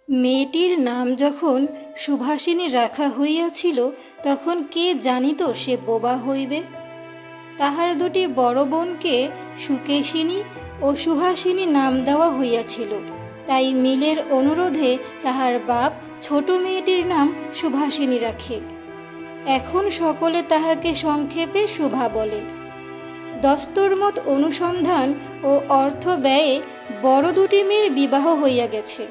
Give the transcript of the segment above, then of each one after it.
মেয়েটির নাম যখন সুভাষিনী রাখা হইয়াছিল, তখন কে জানিত সে বোবা হইবে। তাহার দুটি বড় বোনকে সুকেশিনী ও সুহাসিনী নাম দেওয়া হইয়াছিল। তাই মিলের অনুরোধে তাহার বাপ ছোট মেয়েটির নাম সুভাষিনী রাখে। এখন সকলে তাহাকে সংক্ষেপে শুভা বলে। দস্তরমত অনুসন্ধান ও অর্থ ব্যয়ে বড় দুটি মেয়ের বিবাহ হইয়া গেছে।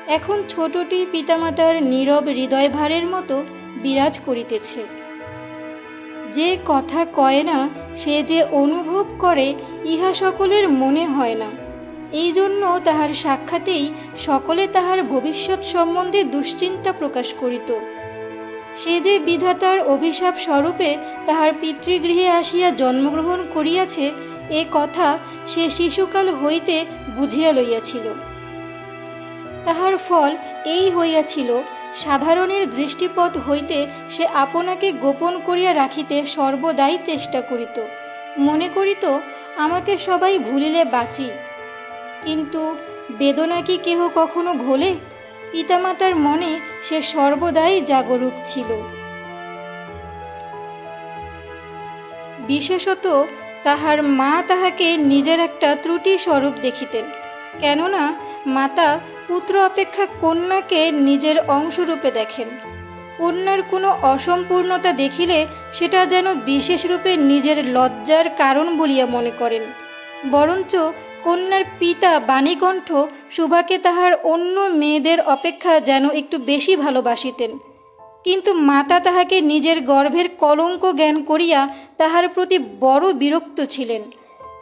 এখন ছোটটি পিতামাতার নীরব হৃদয়ভারের মতো বিরাজ করিতেছে। যে কথা কয় না, সে যে অনুভব করে, ইহা সকলের মনে হয় না। এই জন্য তাহার সাক্ষাতেই সকলে তাহার ভবিষ্যৎ সম্বন্ধে দুশ্চিন্তা প্রকাশ করিত। সে যে বিধাতার অভিশাপ স্বরূপে তাহার পিতৃগৃহে আসিয়া জন্মগ্রহণ করিয়াছে, এ কথা সে শিশুকাল হইতে বুঝিয়া লইয়াছিল। তাহার ফল এই হইয়াছিল, সাধারণের দৃষ্টিপথ হইতে সে আপনাকে গোপন করিয়া রাখিতে সর্বদাই চেষ্টা করিত। মনে করিত, আমাকে সবাই ভুলিলে বাঁচি। কিন্তু বেদনা কি কেহ কখনো ভোলে? পিতামাতার মনে সে সর্বদাই জাগরূক ছিল। বিশেষত তাহার মা তাহাকে নিজের একটা ত্রুটি স্বরূপ দেখিতেন। কেননা মাতা পুত্র অপেক্ষা কন্যাকে নিজের অংশরূপে দেখেন। কন্যার কোনো অসম্পূর্ণতা দেখিলে সেটা যেন বিশেষরূপে নিজের লজ্জার কারণ বলিয়া মনে করেন। বরঞ্চ কন্যার পিতা বাণীকণ্ঠ সুভাকে তাহার অন্য মেয়েদের অপেক্ষা যেন একটু বেশি ভালোবাসিতেন। কিন্তু মাতা তাহাকে নিজের গর্ভের কলঙ্ক জ্ঞান করিয়া তাহার প্রতি বড় বিরক্ত ছিলেন।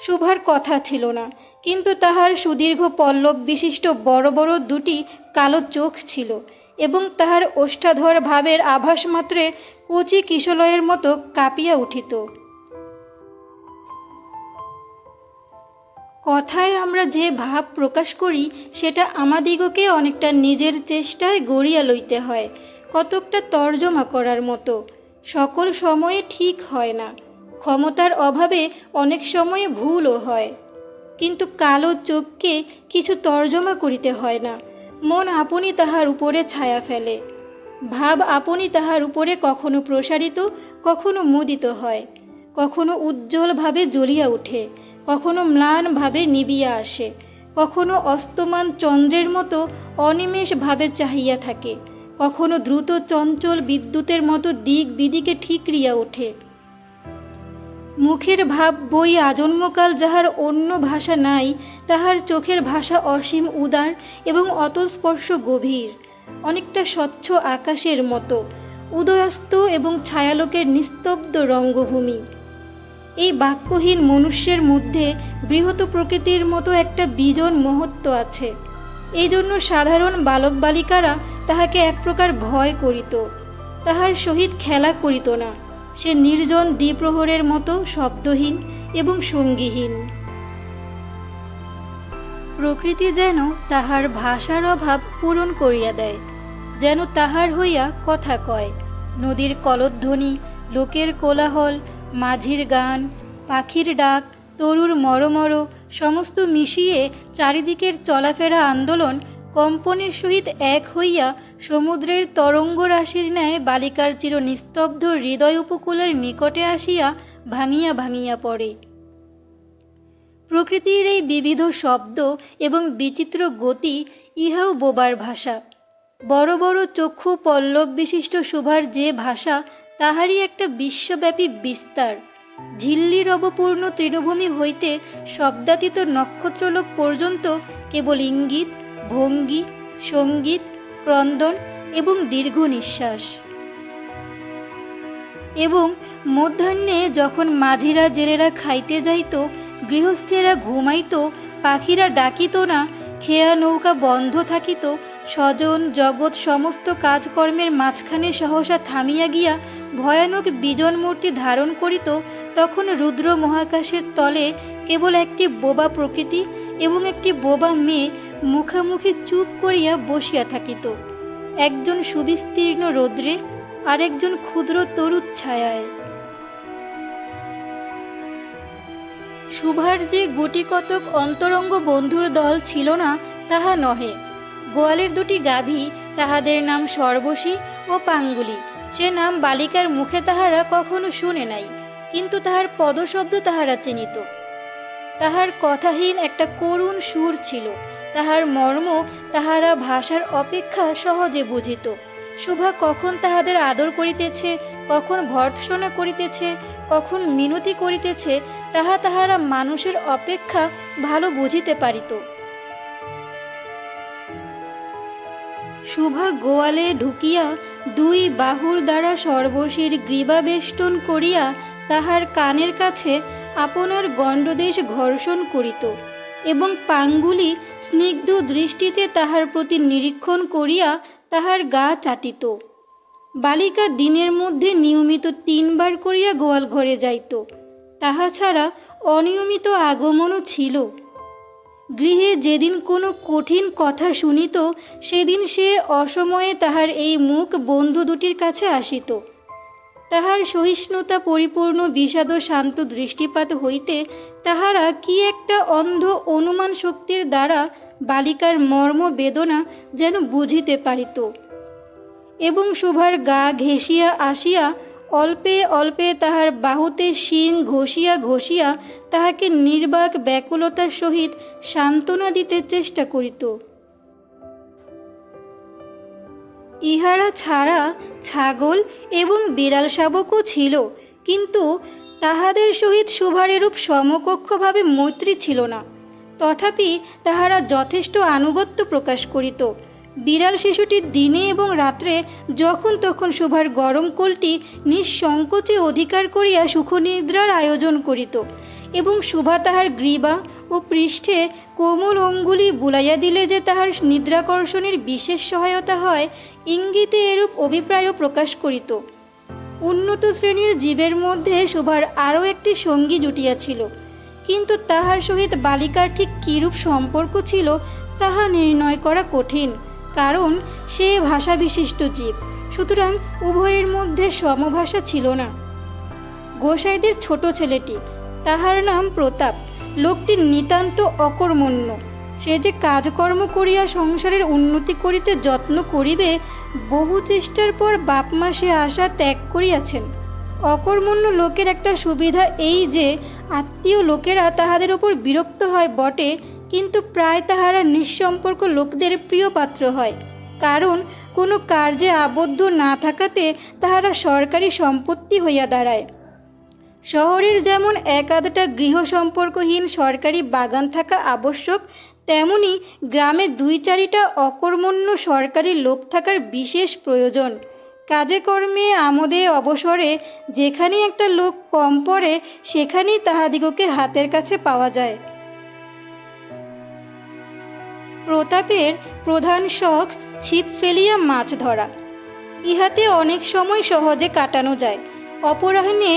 শুভার কথা ছিল না, কিন্তু তাহার সুদীর্ঘ পল্লব বিশিষ্ট বড় বড় দুটি কালো চোখ ছিল এবং তাহার ওষ্ঠাধর ভাবের আভাস মাত্রে কচি কিশলয়ের মতো কাঁপিয়া উঠিত। কথায় আমরা যে ভাব প্রকাশ করি, সেটা আমাদিগকে অনেকটা নিজের চেষ্টায় গড়িয়া লইতে হয়, কতকটা তর্জমা করার মতো। সকল সময়ে ঠিক হয় না, ক্ষমতার অভাবে অনেক সময়ে ভুলও হয়। কিন্তু কালো চোখকে কিছু তর্জমা করিতে হয় না, মন আপনি তাহার উপরে ছায়া ফেলে। ভাব আপনি তাহার উপরে কখনো প্রসারিত, কখনো মুদিত হয়, কখনো উজ্জ্বলভাবে জ্বলিয়া ওঠে, কখনো ম্লানভাবে নিবিয়া আসে, কখনো অস্তমান চন্দ্রের মতো অনিমেষভাবে চাহিয়া থাকে, কখনো দ্রুত চঞ্চল বিদ্যুতের মতো দিক বিদিকে ঠিকরিয়া ওঠে। মুখের ভাব বই আজন্মকাল যাহার অন্য ভাষা নাই, তাহার চোখের ভাষা অসীম উদার এবং অতস্পর্শ গভীর, অনেকটা স্বচ্ছ আকাশের মতো, উদয়াস্ত এবং ছায়ালোকের নিস্তব্ধ রঙ্গভূমি। এই বাক্যহীন মনুষ্যের মধ্যে বৃহৎ প্রকৃতির মতো একটা বিজন মহত্ব আছে। এই জন্য সাধারণ বালক বালিকারা তাহাকে এক প্রকার ভয় করিত, তাহার সহিত খেলা করিত না। সে নির্জন দ্বিপ্রহরের মতো শব্দহীন এবং সঙ্গীহীন। প্রকৃতি যেন তাহার ভাষার অভাব পূরণ করিয়া দেয়, যেন তাহার হইয়া কথা কয়। নদীর কলধ্বনি, লোকের কোলাহল, মাঝির গান, পাখির ডাক, তরুর মরমর সমস্ত মিশিয়ে চারিদিকের চলাফেরা আন্দোলন কম্পনের সহিত এক হইয়া সমুদ্রের তরঙ্গ রাশির ন্যায় বালিকার চির নিস্তব্ধ হৃদয় উপকূলের নিকটে আসিয়া ভাঙিয়া ভাঙিয়া পড়ে। প্রকৃতির এই বিবিধ শব্দ এবং বিচিত্র গতি, ইহাও বোবার ভাষা। বড় বড় চক্ষু পল্লব বিশিষ্ট শুভার যে ভাষা, তাহারই একটা বিশ্বব্যাপী বিস্তার। ঝিল্লির অবপূর্ণ তৃণভূমি হইতে শব্দাতীত নক্ষত্রলোক পর্যন্ত কেবল ইঙ্গিত, ভঙ্গি, সঙ্গীত, ক্রন্দন এবং দীর্ঘ নিঃশ্বাস। এবং মধ্যাহ্নে যখন মাঝিরা জেলেরা খাইতে যাইত, গৃহস্থেরা ঘুমাইত, পাখিরা ডাকিত না, খেয়া নৌকা বন্ধ থাকিত, স্বজন জগৎ সমস্ত কাজকর্মের মাঝখানে সহসা থামিয়া গিয়া ভয়ানক বিজন মূর্তি ধারণ করিত, তখন রুদ্র মহাকাশের তলে কেবল একটি বোবা প্রকৃতি এবং একটি বোবা মেয়ে মুখামুখি চুপ করিয়া বসিয়া থাকিত, একজন সুবিস্তীর্ণ রৌদ্রে, আরেকজন ক্ষুদ্র তরুচ্ছায়ায়। শুভার যে গুটি কতক অন্তরঙ্গ বন্ধুর দল ছিল না, তাহা নহে। গোয়ালের দুটি গাভী, তাহাদের নাম সর্বশী ও পাঙ্গুলি। সে নাম বালিকার মুখে তাহারা কখনো শুনে নাই, কিন্তু তাহার পদশব্দ তাহারা চিনিত। তাহার কথাহীন একটা করুণ সুর ছিল, তাহার মর্ম তাহারা ভাষার অপেক্ষা সহজে বুঝিত। শুভা কখন তাহাদের আদর করিতেছে, কখন ভর্ৎসনা করিতেছে, কখন মিনতি করিতেছে, তাহা তাহারা মানুষের অপেক্ষা ভালো বুঝিতে পারিত। শুভা গোয়ালে ঢুকিয়া দুই বাহুর দ্বারা সর্বশীর গ্রীবাবেষ্টন করিয়া তাহার কানের কাছে আপনার গণ্ডদেশ ঘর্ষণ করিত এবং পাঙ্গুলি স্নিগ্ধ দৃষ্টিতে তাহার প্রতি নিরীক্ষণ করিয়া তাহার গা চাটিত। বালিকা দিনের মধ্যে নিয়মিত 3 বার করিয়া গোয়াল ঘরে যাইত। তাহা ছাড়া অনিয়মিত আগমনও ছিল। গৃহে যেদিন কোনো কঠিন কথা শুনিত, সেদিন সে অসময়ে তাহার এই মুখ বন্ধু দুটির কাছে আসিত। তাহার সহিষ্ণুতা পরিপূর্ণ বিষাদ শান্ত দৃষ্টিপাত হইতে তাহারা কি একটা অন্ধ অনুমান শক্তির দ্বারা বালিকার মর্ম বেদনা যেন বুঝিতে পারিত এবং শুভার গা ঘেঁষিয়া আসিয়া অল্পে অল্পে তাহার বাহুতে শিং ঘষিয়া ঘষিয়া তাহাকে নির্বাক ব্যাকুলতার সহিত সান্ত্বনা দিতে চেষ্টা করিত। ইহারা ছাড়া ছাগল এবং বিড়াল শাবকও ছিল, কিন্তু তাহাদের সহিত শুভার এরূপ সমকক্ষভাবে মৈত্রী ছিল না। তথাপি তাহারা যথেষ্ট আনুগত্য প্রকাশ করিত। বিড়াল শিশুটি দিনে এবং রাত্রে যখন তখন শুভার গরম কোলটি নিঃসংকোচে অধিকার করিয়া সুখনিদ্রার আয়োজন করিত এবং শুভা তাহার গ্রীবা ও পৃষ্ঠে কোমল অঙ্গুলি বুলাইয়া দিলে যে তাহার নিদ্রাকর্ষণের বিশেষ সহায়তা হয়, ইঙ্গিতে এরূপ অভিপ্রায়ও প্রকাশ করিত। উন্নত শ্রেণীর জীবের মধ্যে শুভার আরও একটি সঙ্গী জুটিয়াছিল, কিন্তু তাহার সহিত বালিকার ঠিক কিরূপ সম্পর্ক ছিল তাহা নির্ণয় করা কঠিন, কারণ সে ভাষা বিশিষ্ট জীব, সুতরাং উভয়ের মধ্যে সমভাষা ছিল না। গোসাইদের ছোট ছেলেটি, তাহার নাম প্রতাপ, লোকটি নিতান্ত অকর্মণ্য। সে যে কাজকর্ম করিয়া সংসারের উন্নতি করিতে যত্ন করিবে, বহু চেষ্টার পর বাপমা সে আশা ত্যাগ করিয়াছেন। অকর্মণ্য লোকের একটা সুবিধা এই যে আত্মীয় লোকেরা তাহাদের ওপর বিরক্ত হয় বটে, কিন্তু প্রায় তাহারা নিঃসম্পর্ক লোকদের প্রিয় পাত্র হয়, কারণ কোনো কার্যে আবদ্ধ না থাকাতে তাহারা সরকারি সম্পত্তি হইয়া দাঁড়ায়। শহরের যেমন এক আধটা গৃহ সম্পর্কহীন সরকারি বাগান থাকা আবশ্যক, তেমনি গ্রামে 2-4টা অকর্মণ্য সরকারি লোক থাকার বিশেষ প্রয়োজন। কাজে কর্মে আমোদে অবসরে যেখানেই একটা লোক কম পড়ে, সেখানেই তাহাদিগকে হাতের কাছে পাওয়া যায়। প্রতাপের প্রধান শখ ছিপ ফেলিয়া মাছ ধরা। ইহাতে অনেক সময় সহজে কাটানো যায়। অপরাহ্নে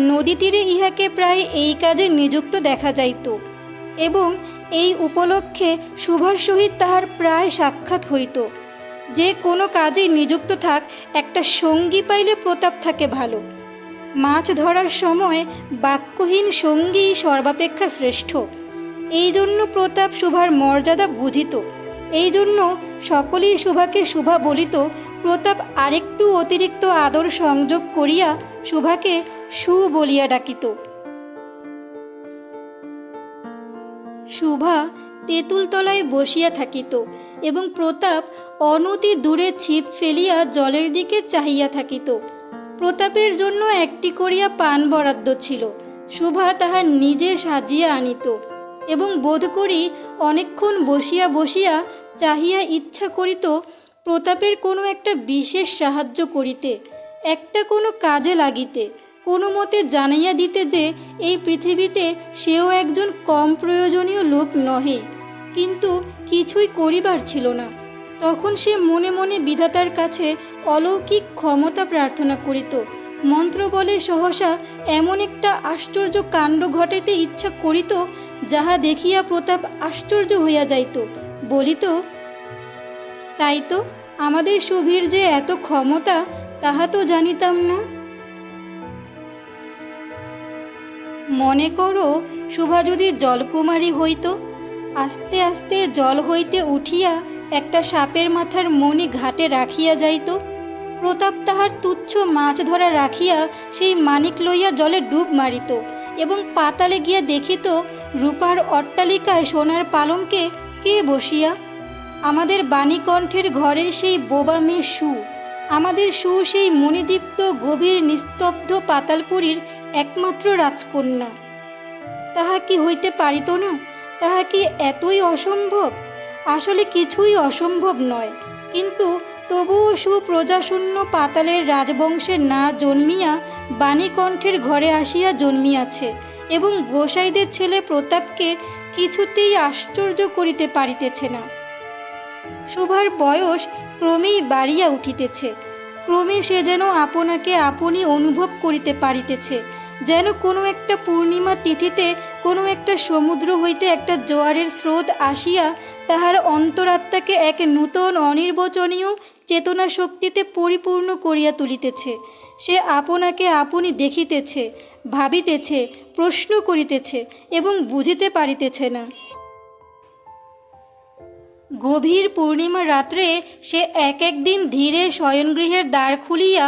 নদী তীরে ইহাকে প্রায় এই কাজে নিযুক্ত দেখা যাইত এবং এই উপলক্ষে শুভার সহিত তাহার প্রায় সাক্ষাৎ হইত। যে কোনো কাজে নিযুক্ত থাক, একটা সঙ্গী পাইলে প্রতাপ থাকে ভালো। মাছ ধরার সময় বাক্যহীন সঙ্গী সর্বাপেক্ষা শ্রেষ্ঠ। এই জন্য প্রতাপ শুভার মর্যাদা বুঝিত। এই জন্য সকলেই শুভাকে শুভা বলিত। প্রতাপ আরেকটু অতিরিক্ত আদর সংযোগ করিয়া শুভাকে সু বলিয়া ডাকিত। শুভা তেঁতুলতলায় বসিয়া থাকিত এবং প্রতাপ অনতি দূরে ছিপ ফেলিয়া জলের দিকে চাহিয়া থাকিত। প্রতাপের জন্য একটি করিয়া পান বরাদ্দ ছিল। শুভা তাহা নিজে সাজিয়া আনিত এবং বোধ করি অনেকক্ষণ বসিয়া বসিয়া চাহিয়া ইচ্ছা করিত প্রতাপের কোনো একটা বিশেষ সাহায্য করিতে, একটা কোনো কাজে লাগিতে, কোনো মতে জানাইয়া দিতে যে এই পৃথিবীতে সেও একজন কম প্রয়োজনীয় লোক নহে, কিন্তু কিছুই করিবার ছিল না। তখন সে মনে মনে বিধাতার কাছে অলৌকিক ক্ষমতা প্রার্থনা করিত। মন্ত্র বলে সহসা এমন একটা আশ্চর্য কাণ্ড ঘটাইতে ইচ্ছা করিত, যাহা দেখিয়া প্রতাপ আশ্চর্য হইয়া যাইত, বলিত, তাই তো, আমাদের শুভীর যে এত ক্ষমতা, তাহা তো জানিতাম না। মনে করো শুভা যদি জলকুমারী হইত, আস্তে আস্তে জল হইতে উঠিয়া একটা সাপের মাথার মণি ঘাটে রাখিয়া যাইত। প্রতাপ তাহার তুচ্ছ মাছ ধরা রাখিয়া সেই মানিক লইয়া জলে ডুব মারিত এবং পাতালে গিয়া দেখিত রূপার অট্টালিকায় সোনার পালঙ্কে কে বসিয়া। আমাদের বাণীকণ্ঠের ঘরের সেই বোবা মেয়ে সু, আমাদের সু সেই মণিদীপ্ত গভীর নিস্তব্ধ পাতালপুরীর একমাত্র রাজকন্যা। তাহা কি হইতে পারিত না? তাহা কি এতই অসম্ভব? আসলে কিছুই অসম্ভব নয়, কিন্তু তবুও সুপ্রজাশূন্য পাতালের রাজবংশে না জন্মিয়া বাণীকণ্ঠের ঘরে আসিয়া জন্মিয়াছে এবং গোসাইদের ছেলে প্রতাপকে কিছুতেই আশ্চর্য করিতে পারিতেছে না। শোভার বয়স ক্রমেই বাড়িয়া উঠিতেছে, ক্রমে সে যেন আপনাকে আপনি অনুভব করিতে পারিতেছে, যেন কোনো একটা পূর্ণিমা তিথিতে কোনো একটা সমুদ্র হইতে একটা জোয়ারের স্রোত আসিয়া তাহার অন্তরাত্মাকে এক নূতন অনির্বচনীয় চেতনা শক্তিতে পরিপূর্ণ করিয়া তুলিতেছে। সে আপনাকে আপনি দেখিতেছে, ভাবিতেছে, প্রশ্ন করিতেছে এবং বুঝিতে পারিতেছে না। গভীর পূর্ণিমা রাত্রে সে এক একদিন ধীরে শয়নগৃহের দ্বার খুলিয়া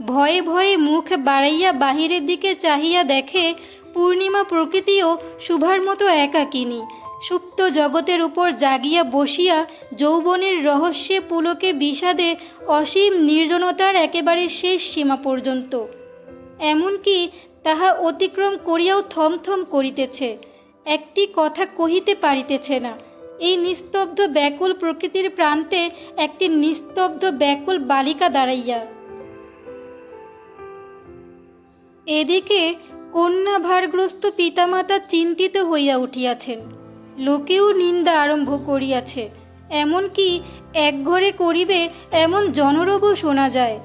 ভয়ে ভয়ে মুখ বাড়াইয়া বাহিরের দিকে চাহিয়া দেখে পূর্ণিমা প্রকৃতিও শুভার মতো একাকিনী, সুপ্ত জগতের উপর জাগিয়া বসিয়া যৌবনের রহস্যে পুলকে বিষাদে অসীম নির্জনতার একেবারে শেষ সীমা পর্যন্ত। এমনকি তাহা অতিক্রম করিয়াও থমথম করিতেছে, একটি কথা কহিতে পারিতেছে না। এই নিস্তব্ধ ব্যাকুল প্রকৃতির প্রান্তে একটি নিস্তব্ধ ব্যাকুল বালিকা দাঁড়াইয়া। এদিকে কন্যা ভারগ্রস্ত পিতামাতা চিন্তিত হইয়া উঠিয়াছেন, লোকেও নিন্দা আরম্ভ করিয়াছে, এমনকি একঘরে করিবে এমন জনরবও শোনা যায়।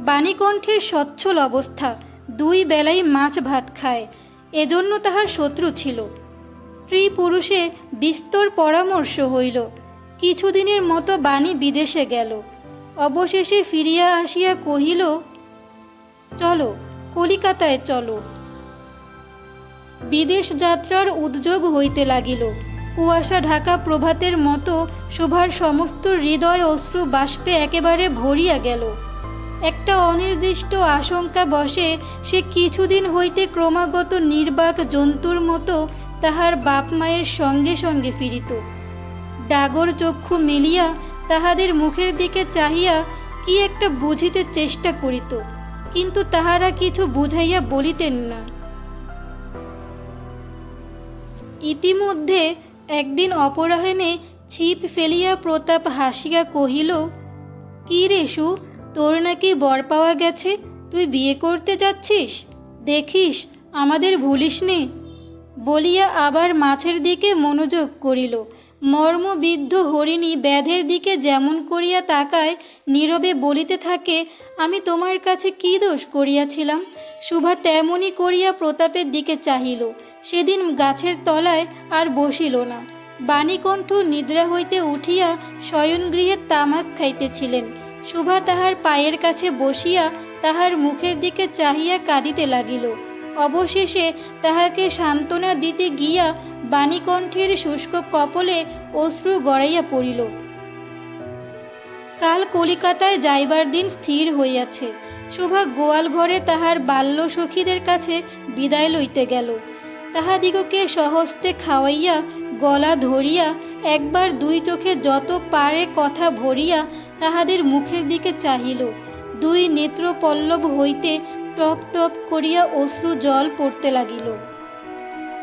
বাণীকণ্ঠের সচ্ছল অবস্থা, দুই বেলাই মাছ ভাত খায়, এজন্য তাহার শত্রু ছিল। স্ত্রী পুরুষে বিস্তর পরামর্শ হইল। কিছুদিনের মতো বাণী বিদেশে গেল, অবশেষে ফিরিয়া আসিয়া কহিল, চলো কলিকাতায় চলো। বিদেশ যাত্রার উদ্যোগ হইতে লাগিল। কুয়াশা ঢাকা প্রভাতের মতো শোভার সমস্ত হৃদয় অশ্রু বাষ্পে একেবারে ভরিয়া গেল। একটা অনির্দিষ্ট আশঙ্কা বশে সে কিছুদিন হইতে ক্রমাগত নির্বাক জন্তুর মতো তাহার বাপ মায়ের সঙ্গে সঙ্গে ফিরিত। ডাগর চক্ষু মেলিয়া তাহাদের মুখের দিকে চাহিয়া কি একটা বুঝিতে চেষ্টা করিত, কিন্তু তাহারা কিছু বুঝাইয়া বলিতেন না। ইতিমধ্যে একদিন অপরাহ্নে ছিপ ফেলিয়া প্রতাপ হাসিয়া কহিল, কি রে সু, তোর নাকি বর পাওয়া গেছে, তুই বিয়ে করতে যাচ্ছিস, দেখিস আমাদের ভুলিস নে। বলিয়া আবার মাছের দিকে মনোযোগ করিল। মর্মবিদ্ধ হরিণী ব্যাধের দিকে যেমন করিয়া তাকায়, নীরবে বলিতে থাকে, আমি তোমার কাছে কি দোষ করিয়াছিলাম। শুভা তেমনি করিয়া প্রতাপের দিকে চাহিল। সেদিন গাছের তলায় আর বসিল না। বাণীকণ্ঠ নিদ্রা হইতে উঠিয়া শয়নগৃহে তামাক খাইতেছিলেন। শুভা তাহার পায়ের কাছে বসিয়া তাহার মুখের দিকে চাহিয়া কাঁদিতে লাগিল। অবশেষে তাহাকে সান্ত্বনা দিতে গিয়া বাণীকণ্ঠের শুষ্ক কপলে অশ্রু গড়াইয়া পড়িল। কাল কলিকাতায় যাইবার দিন স্থির হইয়াছে। শোভা গোয়াল ঘরে তাহার বাল্য সখীদের কাছে বিদায় লইতে গেল। তাহাদিগকে সহস্তে খাওয়াইয়া গলা ধরিয়া একবার দুই চোখে যত পারে কথা ভরিয়া তাহাদের মুখের দিকে চাহিল। দুই নেত্র পল্লব হইতে টপ টপ করিয়া অশ্রু জল পড়তে লাগিল।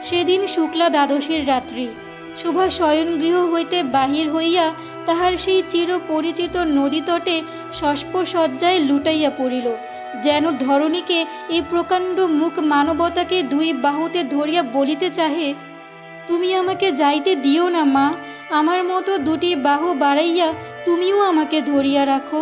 সেদিন শুক্লা দ্বাদশীর রাত্রি। শোভা শয়নগৃহ হইতে বাহির হইয়া তাহার সেই চির পরিচিত নদীতটে শস্পসজ্জায় লুটাইয়া পড়িল, যেন ধরণীকে এই প্রকাণ্ড মুখ মানবতাকে দুই বাহুতে ধরিয়া বলিতে চাহে, তুমি আমাকে যাইতে দিও না মা, আমার মতো দুটি বাহু বাড়াইয়া তুমিও আমাকে ধরিয়া রাখো।